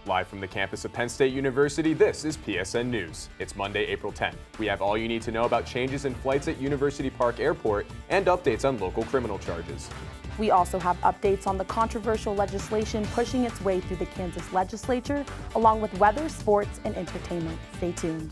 Live from the campus of Penn State University, this is PSN News. It's Monday, April 10th. We have all you need to know about changes in flights at University Park Airport and updates on local criminal charges. We also have updates on the controversial legislation pushing its way through the Kansas legislature, along with weather, sports, and entertainment. Stay tuned.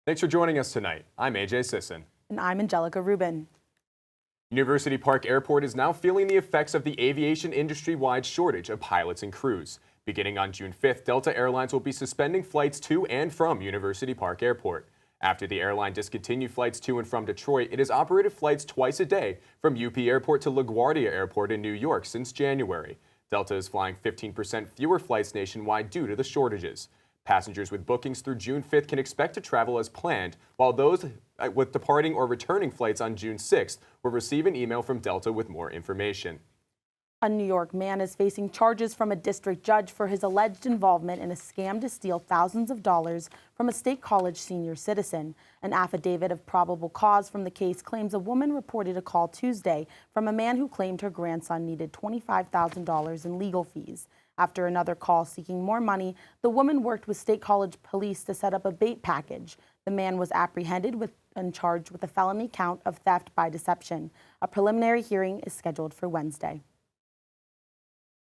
Thanks for joining us tonight. I'm AJ Sisson. And I'm Anjelica Rubin. University Park Airport is now feeling the effects of the aviation industry-wide shortage of pilots and crews. Beginning on June 5th, Delta Airlines will be suspending flights to and from University Park Airport. After the airline discontinued flights to and from Detroit, it has operated flights twice a day from UP Airport to LaGuardia Airport in New York since January. Delta is flying 15% fewer flights nationwide due to the shortages. Passengers with bookings through June 5th can expect to travel as planned, while those with departing or returning flights on June 6th will receive an email from Delta with more information. A New York man is facing charges from a district judge for his alleged involvement in a scam to steal thousands of dollars from a state college senior citizen. An affidavit of probable cause from the case claims a woman reported a call Tuesday from a man who claimed her grandson needed $25,000 in legal fees. After another call seeking more money, the woman worked with State College police to set up a bait package. The man was apprehended and charged with a felony count of theft by deception. A preliminary hearing is scheduled for Wednesday.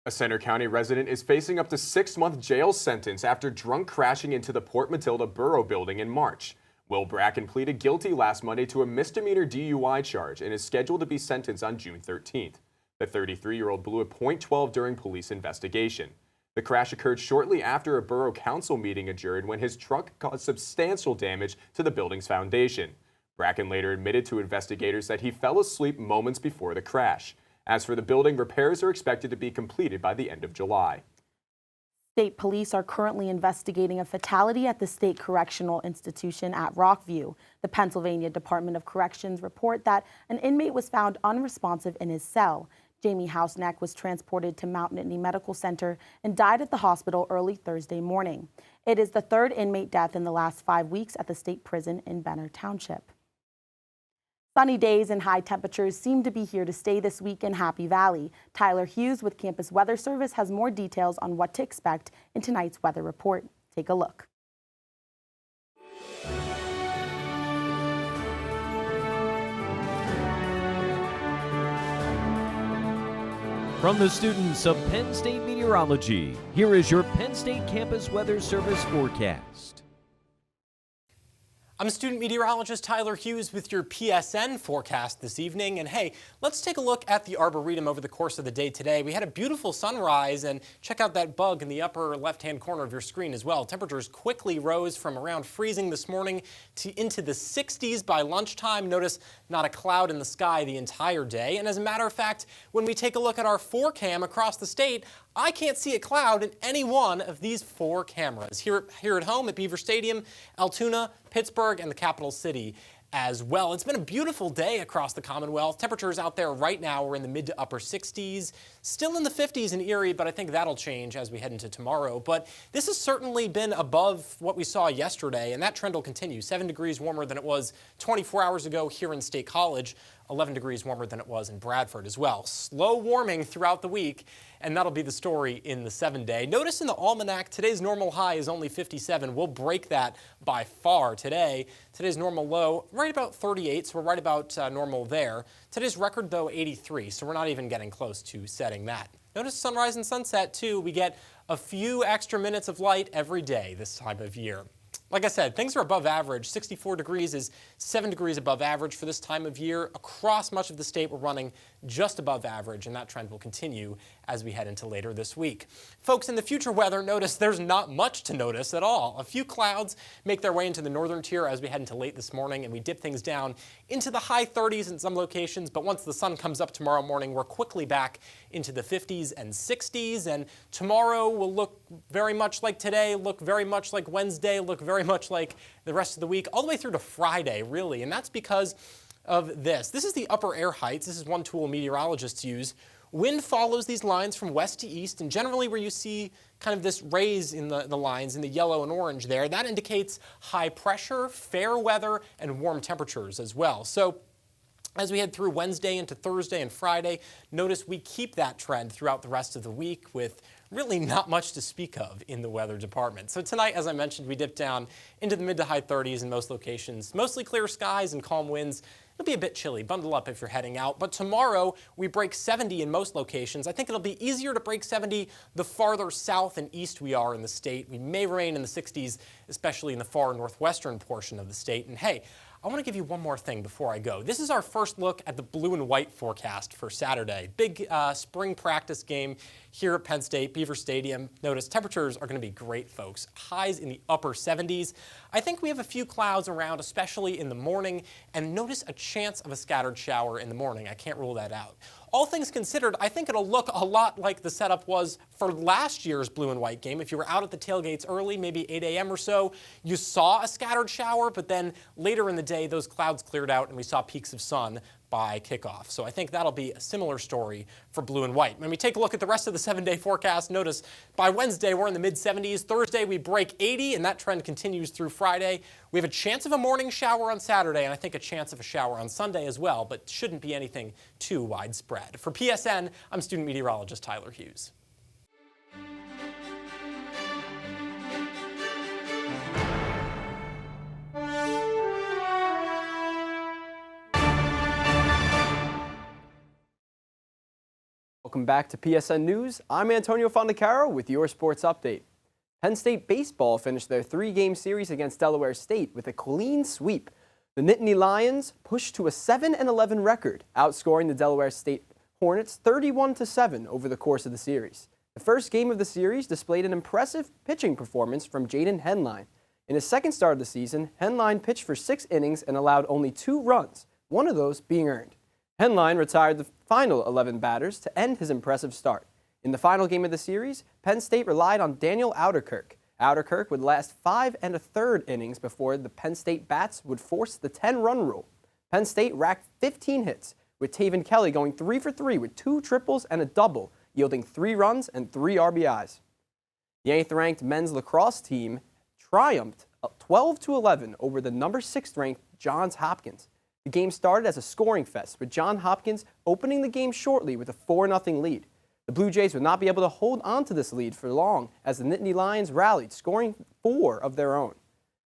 A Center County resident is facing up to 6-month jail sentence after drunk crashing into the Port Matilda Borough building in March. Will Bracken pleaded guilty last Monday to a misdemeanor DUI charge and is scheduled to be sentenced on June 13th. The 33-year-old blew a .12 during police investigation. The crash occurred shortly after a borough council meeting adjourned when his truck caused substantial damage to the building's foundation. Bracken later admitted to investigators that he fell asleep moments before the crash. As for the building, repairs are expected to be completed by the end of July. State police are currently investigating a fatality at the State Correctional Institution at Rockview. The Pennsylvania Department of Corrections report that an inmate was found unresponsive in his cell. Jamie Hausneck was transported to Mount Nittany Medical Center and died at the hospital early Thursday morning. It is the third inmate death in the last 5 weeks at the state prison in Benner Township. Sunny days and high temperatures seem to be here to stay this week in Happy Valley. Tyler Hughes with Campus Weather Service has more details on what to expect in tonight's weather report. Take a look. From the students of Penn State Meteorology, here is your Penn State Campus Weather Service forecast. I'm student meteorologist Tyler Hughes with your PSN forecast this evening. And hey, let's take a look at the Arboretum over the course of the day today. We had a beautiful sunrise, and check out that bug in the upper left-hand corner of your screen as well. Temperatures quickly rose from around freezing this morning to into the 60s by lunchtime. Notice not a cloud in the sky the entire day. And as a matter of fact, when we take a look at our 4-cam across the state, I can't see a cloud in any one of these 4 cameras. Here at home at Beaver Stadium, Altoona, Pittsburgh, and the capital city as well. It's been a beautiful day across the Commonwealth. Temperatures out there right now are in the mid to upper 60s, still in the 50s in Erie, but I think that'll change as we head into tomorrow. But this has certainly been above what we saw yesterday, and that trend will continue. 7 degrees warmer than it was 24 hours ago here in State College, 11 degrees warmer than it was in Bradford as well. Slow warming throughout the week, and that'll be the story in the 7-day. Notice in the almanac, today's normal high is only 57. We'll break that by far today. Today's normal low, right about 38, so we're right about normal there. Today's record, though, 83, so we're not even getting close to setting that. Notice sunrise and sunset, too. We get a few extra minutes of light every day this time of year. Like I said, things are above average. 64 degrees is 7 degrees above average for this time of year. Across much of the state, we're running just above average, and that trend will continue as we head into later this week. Folks, in the future weather, notice there's not much to notice at all. A few clouds make their way into the northern tier as we head into late this morning, and we dip things down into the high 30s in some locations, but once the sun comes up tomorrow morning, we're quickly back into the 50s and 60s, and tomorrow will look very much like today, look very much like Wednesday, look very much like the rest of the week, all the way through to Friday, really, and that's because of this. This is the upper air heights. This is one tool meteorologists use. Wind follows these lines from west to east, and generally where you see kind of this raise in the lines in the yellow and orange there, that indicates high pressure, fair weather, and warm temperatures as well. So as we head through Wednesday into Thursday and Friday, notice we keep that trend throughout the rest of the week with really not much to speak of in the weather department. So tonight, as I mentioned, we dip down into the mid to high 30s in most locations, mostly clear skies and calm winds. It'll be a bit chilly. Bundle up if you're heading out. But tomorrow, we break 70 in most locations. I think it'll be easier to break 70 the farther south and east we are in the state. We may remain in the 60s, especially in the far northwestern portion of the state. And hey, I want to give you one more thing before I go. This is our first look at the blue and white forecast for Saturday. Big spring practice game here at Penn State, Beaver Stadium. Notice temperatures are going to be great, folks. Highs in the upper 70s. I think we have a few clouds around, especially in the morning, and notice a chance of a scattered shower in the morning. I can't rule that out. All things considered, I think it'll look a lot like the setup was for last year's blue and white game. If you were out at the tailgates early, maybe 8 a.m. or so, you saw a scattered shower, but then later in the day, those clouds cleared out and we saw peaks of sun by kickoff. So I think that'll be a similar story for blue and white. When we take a look at the rest of the 7-day forecast, notice by Wednesday we're in the mid-70s. Thursday we break 80, and that trend continues through Friday. We have a chance of a morning shower on Saturday, and I think a chance of a shower on Sunday as well, but shouldn't be anything too widespread. For PSN, I'm student meteorologist Tyler Hughes. Welcome back to PSN News. I'm Antonio Fondacaro with your sports update. Penn State baseball finished their 3-game series against Delaware State with a clean sweep. The Nittany Lions pushed to a 7-11 record, outscoring the Delaware State Hornets 31-7 over the course of the series. The first game of the series displayed an impressive pitching performance from Jaden Henline. In his second start of the season, Henline pitched for 6 innings and allowed only 2 runs, one of those being earned. Henline retired the final 11 batters to end his impressive start. In the final game of the series, Penn State relied on Daniel Ouderkirk. Ouderkirk would last 5 1/3 innings before the Penn State bats would force the 10-run rule. Penn State racked 15 hits, with Taven Kelly going 3 for 3 with 2 triples and a double, yielding 3 runs and 3 RBIs. The 8th-ranked men's lacrosse team triumphed 12-11 over the number 6th-ranked Johns Hopkins. The game started as a scoring fest, with Johns Hopkins opening the game shortly with a 4-0 lead. The Blue Jays would not be able to hold on to this lead for long as the Nittany Lions rallied, scoring 4 of their own.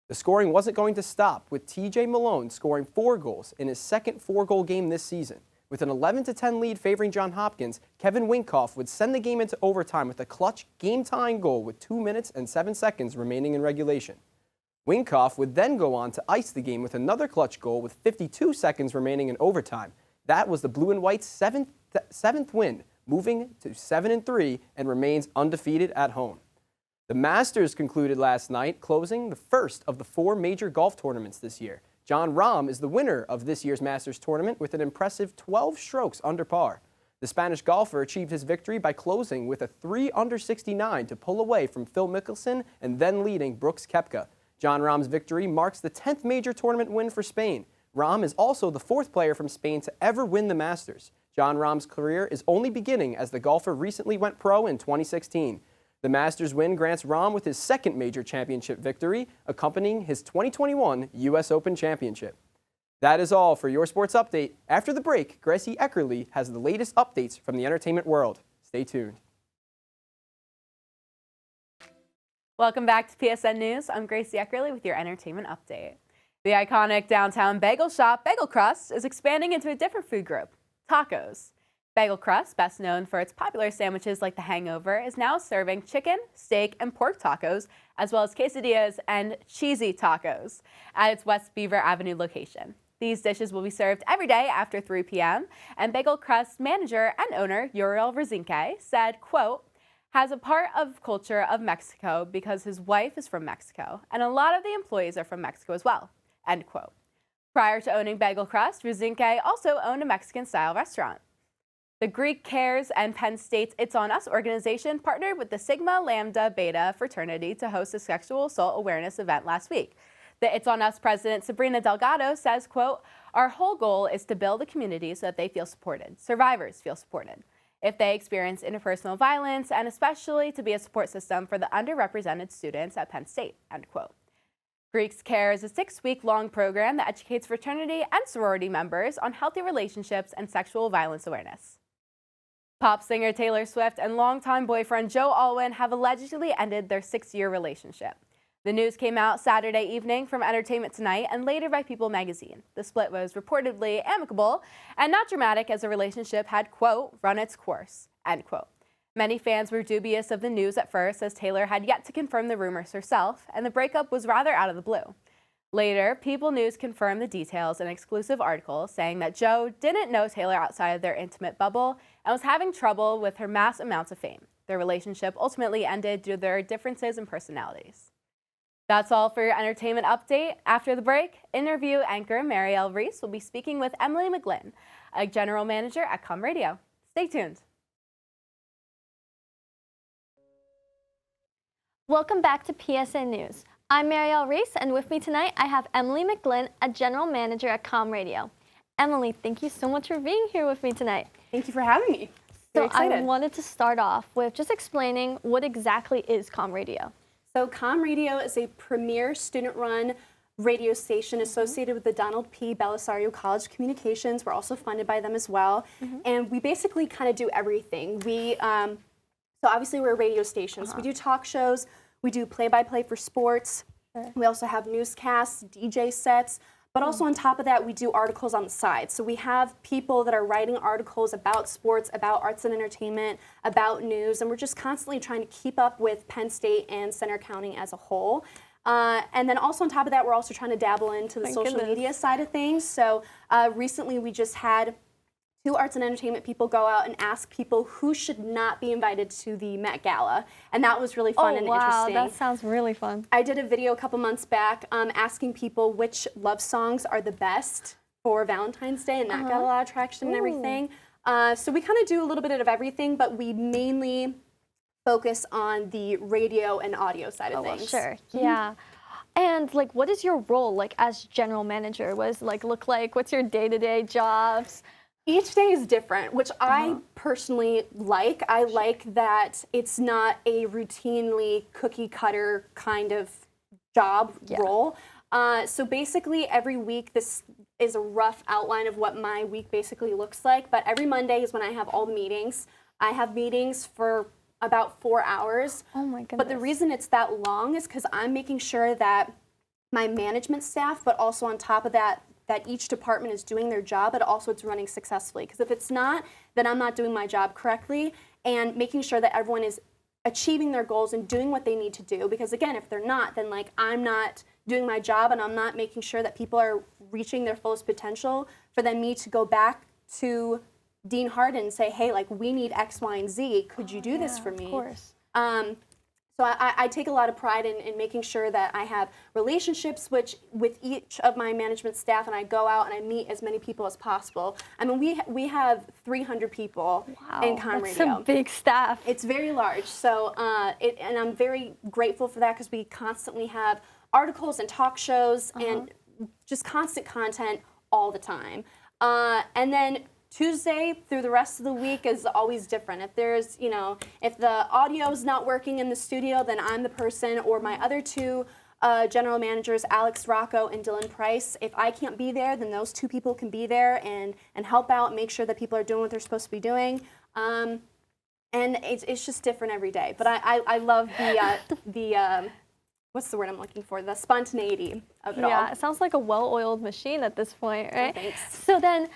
The scoring wasn't going to stop, with TJ Malone scoring 4 goals in his second 4-goal game this season. With an 11-10 lead favoring Johns Hopkins, Kevin Winkoff would send the game into overtime with a clutch game-tying goal with 2 minutes and 7 seconds remaining in regulation. Winkoff would then go on to ice the game with another clutch goal with 52 seconds remaining in overtime. That was the Blue and White's seventh win, moving to 7-3 and remains undefeated at home. The Masters concluded last night, closing the first of the 4 major golf tournaments this year. Jon Rahm is the winner of this year's Masters tournament with an impressive 12 strokes under par. The Spanish golfer achieved his victory by closing with a 3 under 69 to pull away from Phil Mickelson and then leading Brooks Koepka. Jon Rahm's victory marks the 10th major tournament win for Spain. Rahm is also the 4th player from Spain to ever win the Masters. Jon Rahm's career is only beginning as the golfer recently went pro in 2016. The Masters win grants Rahm with his 2nd major championship victory, accompanying his 2021 U.S. Open Championship. That is all for your sports update. After the break, Gracie Eckerly has the latest updates from the entertainment world. Stay tuned. Welcome back to PSN News. I'm Gracie Eckerly with your entertainment update. The iconic downtown bagel shop, Bagel Crust, is expanding into a different food group, tacos. Bagel Crust, best known for its popular sandwiches like the Hangover, is now serving chicken, steak, and pork tacos, as well as quesadillas and cheesy tacos at its West Beaver Avenue location. These dishes will be served every day after 3 p.m. And Bagel Crust manager and owner Uriel Rosinke said, quote, has a part of culture of Mexico because his wife is from Mexico, and a lot of the employees are from Mexico as well, end quote. Prior to owning Bagel Crust, Rosinke also owned a Mexican-style restaurant. The Greek Cares and Penn State's It's On Us organization partnered with the Sigma Lambda Beta fraternity to host a sexual assault awareness event last week. The It's On Us president, Sabrina Delgado, says, quote, our whole goal is to build a community so that they feel supported, survivors feel supported, if they experience interpersonal violence, and especially to be a support system for the underrepresented students at Penn State, end quote. Greeks Care is a 6-week-long program that educates fraternity and sorority members on healthy relationships and sexual violence awareness. Pop singer Taylor Swift and longtime boyfriend Joe Alwyn have allegedly ended their 6-year relationship. The news came out Saturday evening from Entertainment Tonight and later by People magazine. The split was reportedly amicable and not dramatic as the relationship had, quote, run its course, end quote. Many fans were dubious of the news at first as Taylor had yet to confirm the rumors herself, and the breakup was rather out of the blue. Later, People News confirmed the details in an exclusive article saying that Joe didn't know Taylor outside of their intimate bubble and was having trouble with her mass amounts of fame. Their relationship ultimately ended due to their differences in personalities. That's all for your entertainment update. After the break, interview anchor Marielle Reese will be speaking with Emily McGlynn, a general manager at Com Radio. Stay tuned. Welcome back to PSN News. I'm Marielle Reese, and with me tonight I have Emily McGlynn, a general manager at Com Radio. Emily, thank you so much for being here with me tonight. Thank you for having me. So Very excited. I wanted to start off with just explaining what exactly is Com Radio. So Com Radio is a premier student-run radio station associated with the Donald P. Belisario College of Communications. We're also funded by them as well. And we basically kind of do everything. So obviously we're a radio station. So we do talk shows, we do play-by-play for sports. We also have newscasts, DJ sets, but also on top of that, we do articles on the side. So we have people that are writing articles about sports, about arts and entertainment, about news, and we're just constantly trying to keep up with Penn State and Center County as a whole. And then also on top of that, we're also trying to dabble into the social media side of things. So recently we just had 2 arts and entertainment people go out and ask people who should not be invited to the Met Gala. And that was really fun and interesting. That sounds really fun. I did a video a couple months back asking people which love songs are the best for Valentine's Day, and that got a lot of traction and everything. So we kind of do a little bit of everything, but we mainly focus on the radio and audio side of things. Sure, yeah. And like, what is your role like as general manager? What does it like look like? What's your day-to-day jobs? Each day is different, which I personally like. I like that it's not a routinely cookie cutter kind of job role. So basically every week, this is a rough outline of what my week basically looks like. But every Monday is when I have all the meetings. I have meetings for about 4 hours. Oh my goodness. But the reason it's that long is because I'm making sure that my management staff, but also on top of that, that each department is doing their job, but also it's running successfully. Because if it's not, then I'm not doing my job correctly, and making sure that everyone is achieving their goals and doing what they need to do. Because again, if they're not, then like I'm not doing my job and I'm not making sure that people are reaching their fullest potential, for then me to go back to Dean Harden and say, hey, like we need X, Y, and Z. Could you do this for me? Of course. So I take a lot of pride in making sure that I have relationships with each of my management staff, and I go out and I meet as many people as possible. I mean, we have 300 people in Com Radio. That's a big staff. It's very large. So and I'm very grateful for that, because we constantly have articles and talk shows and just constant content all the time. And then Tuesday through the rest of the week is always different. If there's, if the audio is not working in the studio, then I'm the person, or my other 2 general managers, Alex Rocco and Dylan Price. If I can't be there, then those 2 people can be there and help out and make sure that people are doing what they're supposed to be doing. And it's just different every day. But I love the what's the word I'm looking for? The spontaneity of it all. Yeah, it sounds like a well-oiled machine at this point, right? Thanks. So then,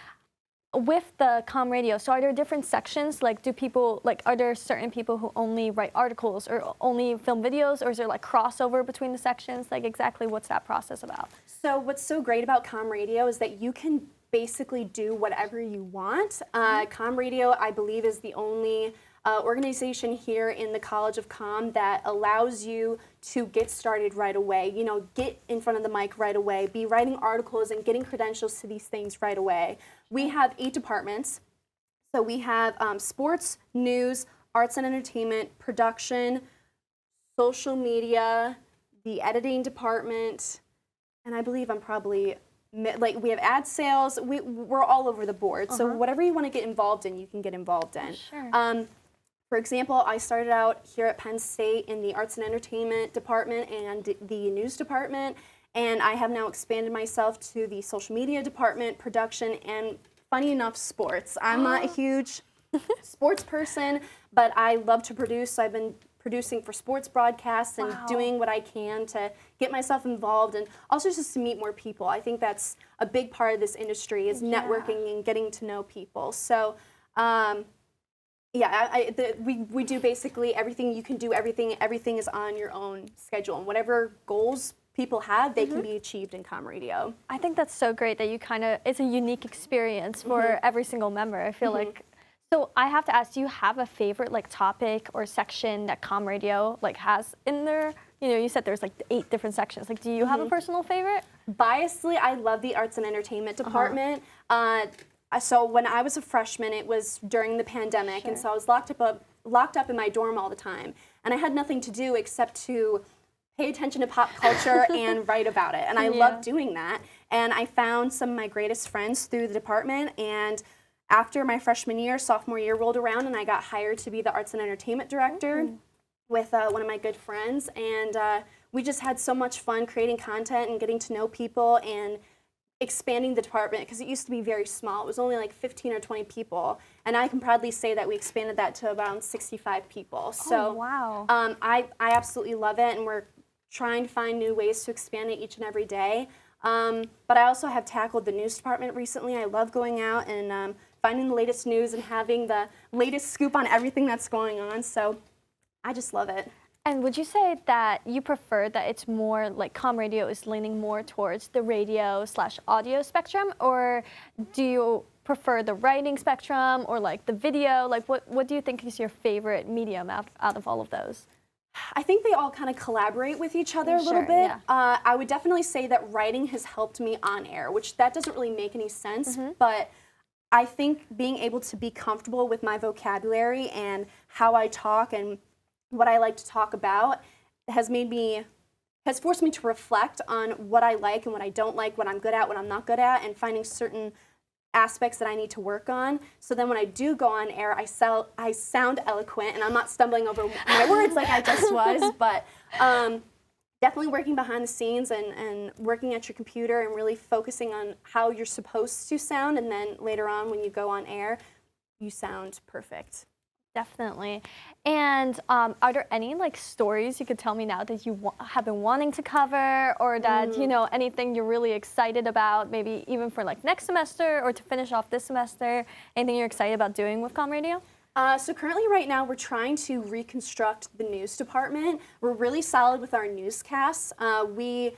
with the comm radio, so are there different sections? Like, do people, like, are there certain people who only write articles or only film videos, or is there like crossover between the sections? Like, exactly what's that process about? So what's so great about comm radio is that you can basically do whatever you want. Comm radio, I believe, is the only organization here in the College of Comm that allows you to get started right away, you know, get in front of the mic right away, be writing articles and getting credentials to these things right away. We have 8 departments. So we have sports, news, arts and entertainment, production, social media, the editing department, and I believe I'm probably, like, we have ad sales. We're all over the board. So whatever you want to get involved in, you can get involved in. Sure. For example, I started out here at Penn State in the arts and entertainment department and the news department, and I have now expanded myself to the social media department, production, and funny enough, sports. I'm not a huge sports person, but I love to produce. So I've been producing for sports broadcasts and doing what I can to get myself involved, and also just to meet more people. I think that's a big part of this industry is networking and getting to know people. So we do basically everything. You can do everything. Everything is on your own schedule, and whatever goals people have, they can be achieved in comm radio. I think that's so great that you kind of, it's a unique experience for every single member. I feel like, so I have to ask, do you have a favorite like topic or section that comm radio like has in there? You know, you said there's like 8 different sections. Like, do you have a personal favorite? Biasly, I love the arts and entertainment department. So when I was a freshman, it was during the pandemic, and so I was locked up in my dorm all the time, and I had nothing to do except to pay attention to pop culture and write about it, and I loved doing that. And I found some of my greatest friends through the department, and after my freshman year, sophomore year rolled around, and I got hired to be the arts and entertainment director with one of my good friends, and we just had so much fun creating content and getting to know people and expanding the department, because it used to be very small. It was only like 15 or 20 people, and I can proudly say that we expanded that to around 65 people. So wow. I absolutely love it, and we're trying to find new ways to expand it each and every day. But I also have tackled the news department recently. I love going out and finding the latest news and having the latest scoop on everything that's going on. So I just love it. And would you say that you prefer that it's more like comm radio is leaning more towards the radio/audio spectrum, or do you prefer the writing spectrum or like the video? Like, what do you think is your favorite medium out of all of those? I think they all kind of collaborate with each other a little bit. Yeah. I would definitely say that writing has helped me on air, which that doesn't really make any sense, but I think being able to be comfortable with my vocabulary and how I talk and what I like to talk about has forced me to reflect on what I like and what I don't like, what I'm good at, what I'm not good at, and finding certain aspects that I need to work on. So then when I do go on air, I sound eloquent, and I'm not stumbling over my words like I just was, but definitely working behind the scenes and working at your computer and really focusing on how you're supposed to sound, and then later on when you go on air, you sound perfect. Definitely. And are there any like stories you could tell me now that you have been wanting to cover, or that, you know, anything you're really excited about, maybe even for like next semester or to finish off this semester, anything you're excited about doing with comm radio? So currently right now we're trying to reconstruct the news department. We're really solid with our newscasts. We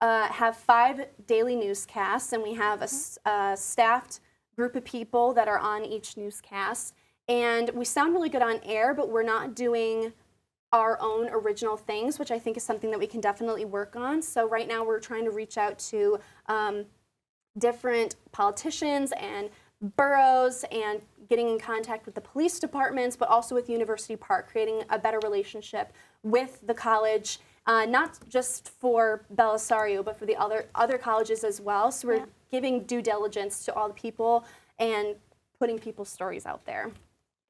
have 5 daily newscasts, and we have a staffed group of people that are on each newscast. And we sound really good on air, but we're not doing our own original things, which I think is something that we can definitely work on. So right now we're trying to reach out to different politicians and boroughs and getting in contact with the police departments, but also with University Park, creating a better relationship with the college, not just for Belisario, but for the other colleges as well. So we're giving due diligence to all the people and putting people's stories out there.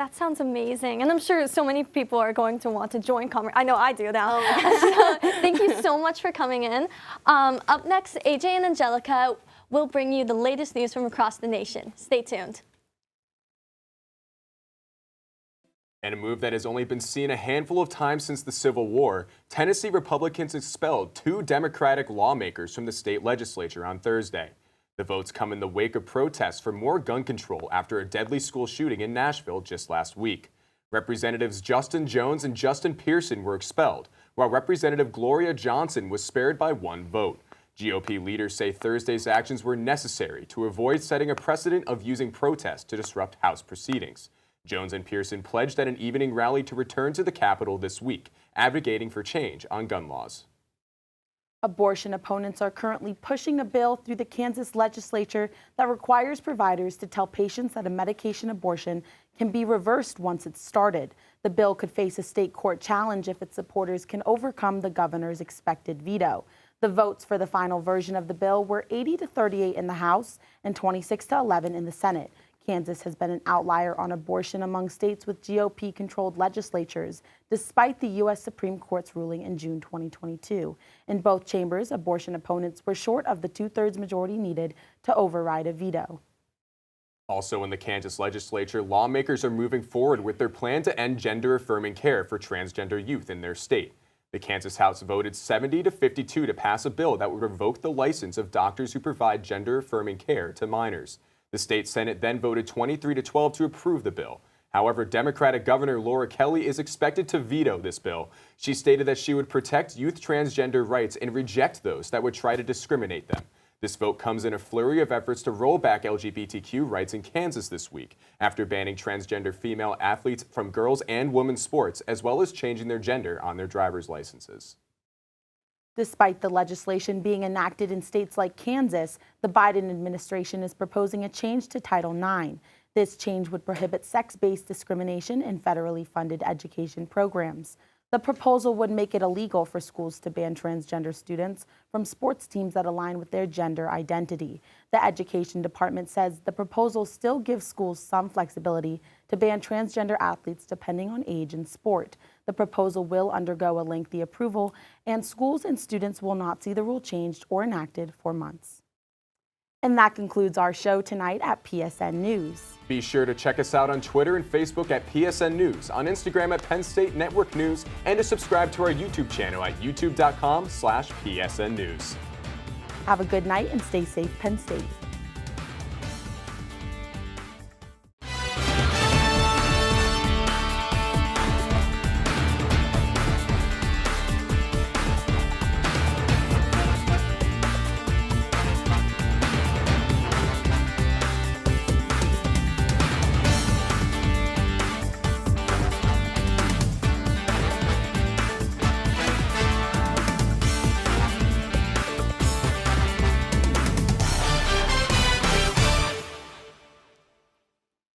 That sounds amazing, and I'm sure so many people are going to want to join comm. I know I do now. So, thank you so much for coming in. Up next, AJ and Angelica will bring you the latest news from across the nation. Stay tuned. And a move that has only been seen a handful of times since the Civil War, Tennessee Republicans expelled 2 Democratic lawmakers from the state legislature on Thursday. The votes come in the wake of protests for more gun control after a deadly school shooting in Nashville just last week. Representatives Justin Jones and Justin Pearson were expelled, while Representative Gloria Johnson was spared by one vote. GOP leaders say Thursday's actions were necessary to avoid setting a precedent of using protests to disrupt House proceedings. Jones and Pearson pledged at an evening rally to return to the Capitol this week, advocating for change on gun laws. Abortion opponents are currently pushing a bill through the Kansas legislature that requires providers to tell patients that a medication abortion can be reversed once it's started. The bill could face a state court challenge if its supporters can overcome the governor's expected veto. The votes for the final version of the bill were 80-38 in the House and 26-11 in the Senate. Kansas has been an outlier on abortion among states with GOP-controlled legislatures, despite the U.S. Supreme Court's ruling in June 2022. In both chambers, abortion opponents were short of the two-thirds majority needed to override a veto. Also in the Kansas legislature, lawmakers are moving forward with their plan to end gender-affirming care for transgender youth in their state. The Kansas House voted 70-52 to pass a bill that would revoke the license of doctors who provide gender-affirming care to minors. The state Senate then voted 23-12 to approve the bill. However, Democratic Governor Laura Kelly is expected to veto this bill. She stated that she would protect youth transgender rights and reject those that would try to discriminate them. This vote comes in a flurry of efforts to roll back LGBTQ rights in Kansas this week, after banning transgender female athletes from girls' and women's sports, as well as changing their gender on their driver's licenses. Despite the legislation being enacted in states like Kansas, the Biden administration is proposing a change to Title IX. This change would prohibit sex-based discrimination in federally funded education programs. The proposal would make it illegal for schools to ban transgender students from sports teams that align with their gender identity. The Education Department says the proposal still gives schools some flexibility to ban transgender athletes depending on age and sport. The proposal will undergo a lengthy approval, and schools and students will not see the rule changed or enacted for months. And that concludes our show tonight at PSN News. Be sure to check us out on Twitter and Facebook at PSN News, on Instagram at Penn State Network News, and to subscribe to our YouTube channel at youtube.com/PSN News. Have a good night and stay safe, Penn State.